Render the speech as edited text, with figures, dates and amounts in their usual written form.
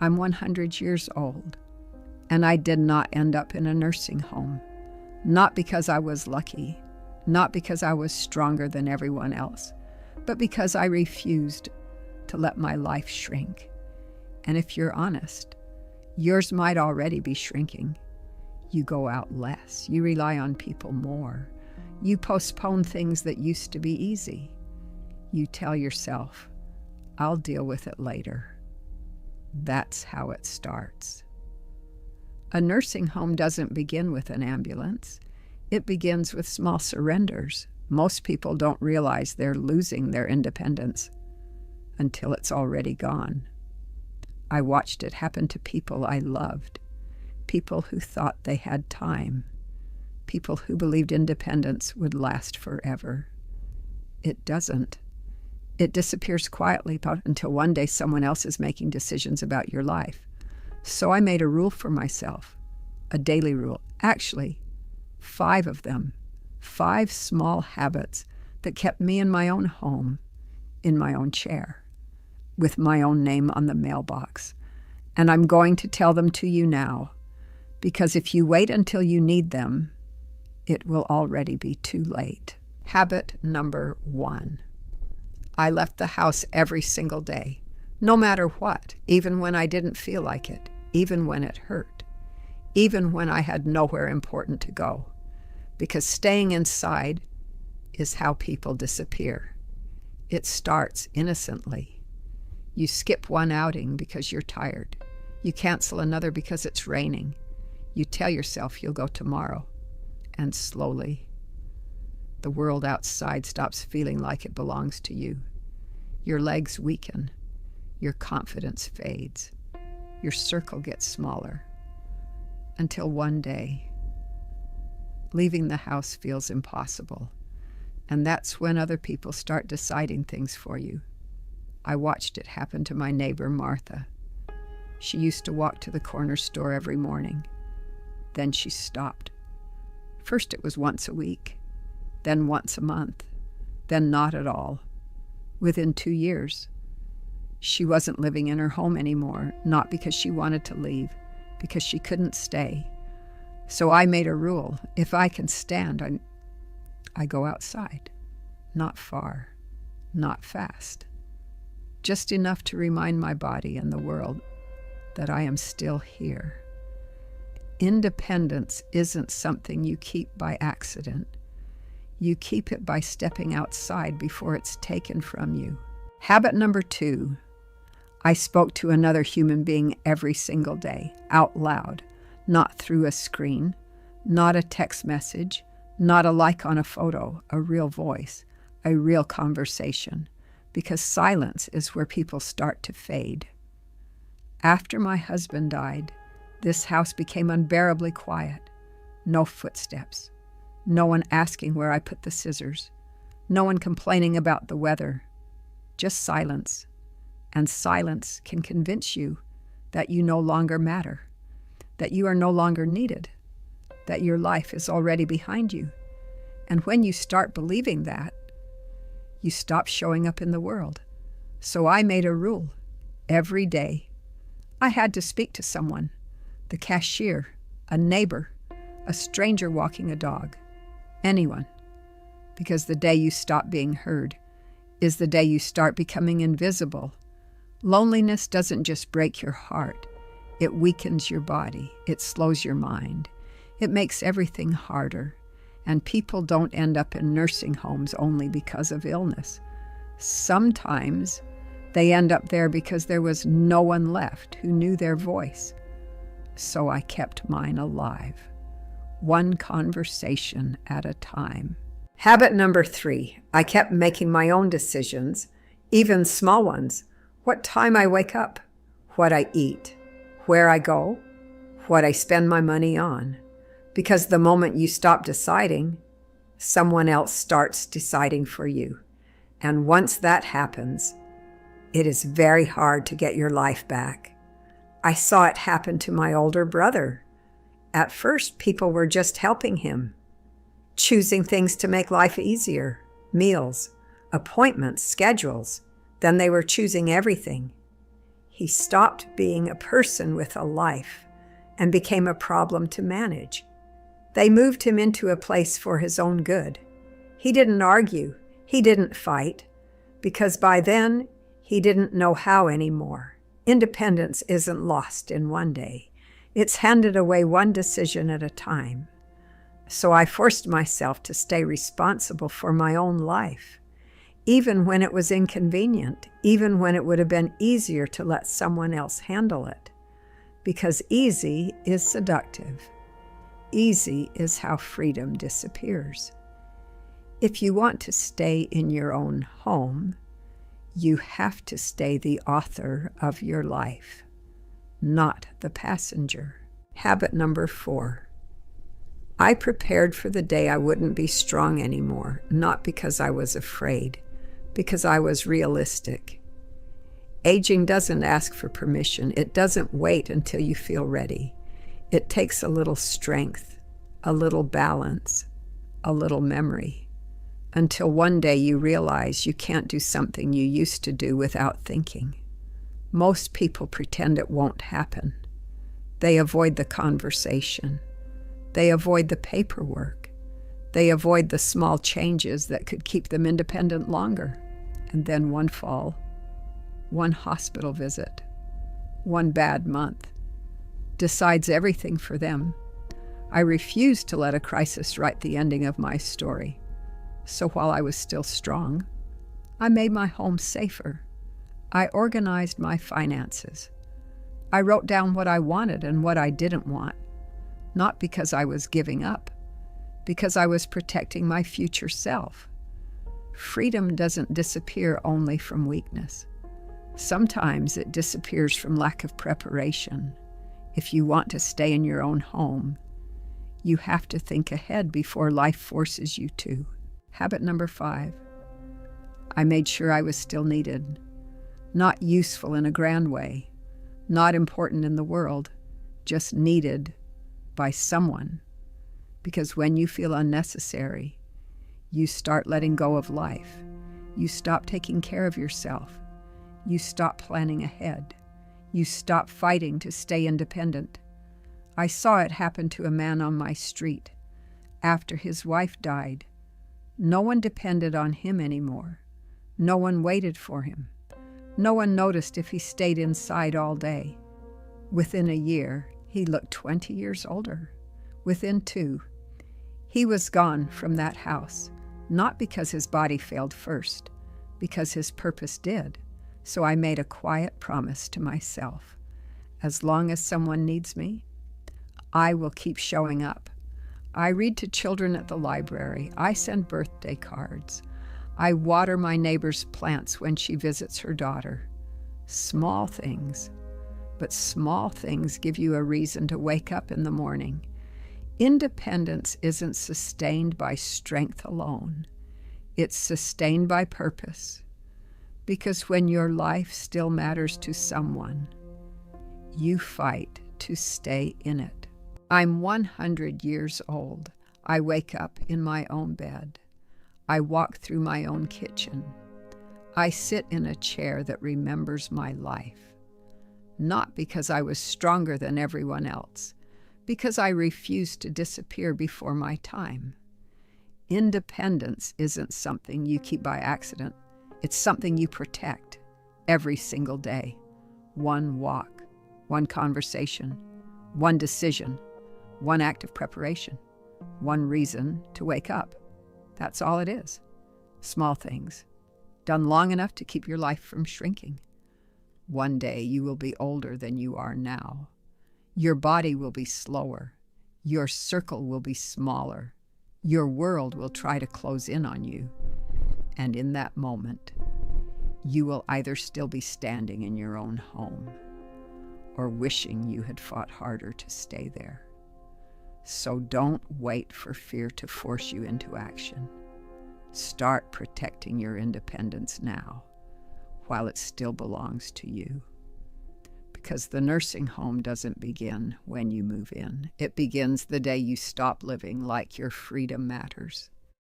I'm 100 years old, and I did not end up in a nursing home. Not because I was lucky, not because I was stronger than everyone else, but because I refused to let my life shrink. And if you're honest, yours might already be shrinking. You go out less. You rely on people more. You postpone things that used to be easy. You tell yourself, I'll deal with it later. That's how it starts. A nursing home doesn't begin with an ambulance. It begins with small surrenders. Most people don't realize they're losing their independence until it's already gone. I watched it happen to people I loved, people who thought they had time, people who believed independence would last forever. It doesn't. It disappears quietly until one day someone else is making decisions about your life. So I made a rule for myself, a daily rule. Actually, 5 of them, 5 small habits that kept me in my own home, in my own chair, with my own name on the mailbox. And I'm going to tell them to you now, because if you wait until you need them, it will already be too late. Habit number 1. I left the house every single day, no matter what, even when I didn't feel like it, even when it hurt, even when I had nowhere important to go, because staying inside is how people disappear. It starts innocently. You skip one outing because you're tired. You cancel another because it's raining. You tell yourself you'll go tomorrow, and slowly, the world outside stops feeling like it belongs to you. Your legs weaken. Your confidence fades. Your circle gets smaller. Until one day, leaving the house feels impossible. And that's when other people start deciding things for you. I watched it happen to my neighbor, Martha. She used to walk to the corner store every morning. Then she stopped. First it was once a week, then once a month, then not at all. Within 2 years, she wasn't living in her home anymore, not because she wanted to leave, because she couldn't stay. So I made a rule. If I can stand, I go outside. Not far, not fast. Just enough to remind my body and the world that I am still here. Independence isn't something you keep by accident. You keep it by stepping outside before it's taken from you. Habit number 2. I spoke to another human being every single day, out loud, not through a screen, not a text message, not a like on a photo, a real voice, a real conversation, because silence is where people start to fade. After my husband died, this house became unbearably quiet. No footsteps. No one asking where I put the scissors. No one complaining about the weather. Just silence. And silence can convince you that you no longer matter, that you are no longer needed, that your life is already behind you. And when you start believing that, you stop showing up in the world. So I made a rule. Every day, I had to speak to someone, the cashier, a neighbor, a stranger walking a dog, anyone. Because the day you stop being heard is the day you start becoming invisible. Loneliness doesn't just break your heart. It weakens your body. It slows your mind. It makes everything harder. And people don't end up in nursing homes only because of illness. Sometimes they end up there because there was no one left who knew their voice. So I kept mine alive, one conversation at a time. Habit number 3, I kept making my own decisions, even small ones. What time I wake up, what I eat, where I go, what I spend my money on. Because the moment you stop deciding, someone else starts deciding for you. And once that happens, it is very hard to get your life back. I saw it happen to my older brother. At first, people were just helping him, choosing things to make life easier, meals, appointments, schedules. Then they were choosing everything. He stopped being a person with a life and became a problem to manage. They moved him into a place for his own good. He didn't argue. He didn't fight, because by then he didn't know how anymore. Independence isn't lost in one day. It's handed away one decision at a time. So I forced myself to stay responsible for my own life, even when it was inconvenient, even when it would have been easier to let someone else handle it, because easy is seductive. Easy is how freedom disappears. If you want to stay in your own home, you have to stay the author of your life, not the passenger. Habit number 4. I prepared for the day I wouldn't be strong anymore, not because I was afraid, because I was realistic. Aging doesn't ask for permission. It doesn't wait until you feel ready. It takes a little strength, a little balance, a little memory, until one day you realize you can't do something you used to do without thinking. Most people pretend it won't happen. They avoid the conversation. They avoid the paperwork. They avoid the small changes that could keep them independent longer. And then one fall, one hospital visit, one bad month decides everything for them. I refused to let a crisis write the ending of my story. So while I was still strong, I made my home safer. I organized my finances. I wrote down what I wanted and what I didn't want, not because I was giving up, because I was protecting my future self. Freedom doesn't disappear only from weakness. Sometimes it disappears from lack of preparation. If you want to stay in your own home, you have to think ahead before life forces you to. Habit number 5. I made sure I was still needed, not useful in a grand way, not important in the world, just needed by someone. Because when you feel unnecessary, you start letting go of life. You stop taking care of yourself. You stop planning ahead. You stop fighting to stay independent. I saw it happen to a man on my street. After his wife died, no one depended on him anymore. No one waited for him. No one noticed if he stayed inside all day. Within a year, he looked 20 years older. Within 2, he was gone from that house, not because his body failed first, because his purpose did. So I made a quiet promise to myself. As long as someone needs me, I will keep showing up. I read to children at the library. I send birthday cards. I water my neighbor's plants when she visits her daughter. Small things, but small things give you a reason to wake up in the morning. Independence isn't sustained by strength alone. It's sustained by purpose. Because when your life still matters to someone, you fight to stay in it. I'm 100 years old. I wake up in my own bed. I walk through my own kitchen. I sit in a chair that remembers my life. Not because I was stronger than everyone else, because I refused to disappear before my time. Independence isn't something you keep by accident. It's something you protect every single day. One walk, one conversation, one decision, one act of preparation, one reason to wake up. That's all it is. Small things, done long enough to keep your life from shrinking. One day you will be older than you are now. Your body will be slower. Your circle will be smaller. Your world will try to close in on you. And in that moment, you will either still be standing in your own home or wishing you had fought harder to stay there. So don't wait for fear to force you into action. Start protecting your independence now, while it still belongs to you. Because the nursing home doesn't begin when you move in. It begins the day you stop living like your freedom matters.